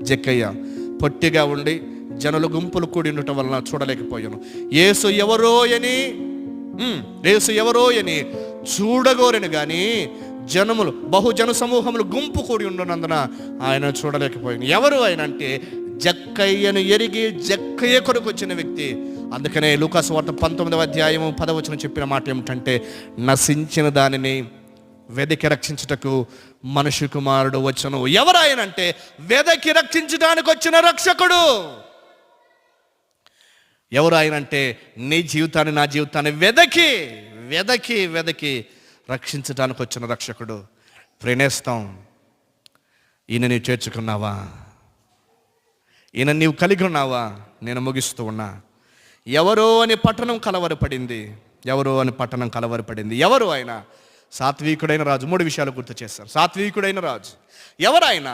జక్కయ్య పొట్టిగా ఉండి జనుల గుంపులు కూడి ఉండటం వలన చూడలేకపోయాను. యేసు ఎవరో అని చూడగోరని కానీ జనములు బహుజన సమూహములు గుంపు కూడి ఉన్నందున ఆయన చూడలేకపోయాను. ఎవరు ఆయన అంటే జక్కయ్యను ఎరిగి జక్కయ్య కొరకు వచ్చిన వ్యక్తి. అందుకనే లూకాసు వార్త 19వ అధ్యాయము 10వ వచనం చెప్పిన మాట ఏమిటంటే, నశించిన దానిని వెదకి రక్షించుటకు మనుష్య కుమారుడు వచ్చును. ఎవరు ఆయన అంటే వెదకి రక్షించడానికి వచ్చిన రక్షకుడు. ఎవరు ఆయన అంటే నీ జీవితాన్ని నా జీవితాన్ని వెదకి వెదకి వెదకి రక్షించడానికి వచ్చిన రక్షకుడు. ప్రేణేస్తాం, ఈయన నీవు చేర్చుకున్నావా? ఈయన నీవు కలిగి ఉన్నావా? నేను ముగిస్తూ ఉన్నా. ఎవరో అని పట్టణం కలవరపడింది. ఎవరు ఆయన? సాత్వికుడైన రాజు. 3 విషయాలు గుర్తు చేస్తారు. సాత్వికుడైన రాజు ఎవరు ఆయన?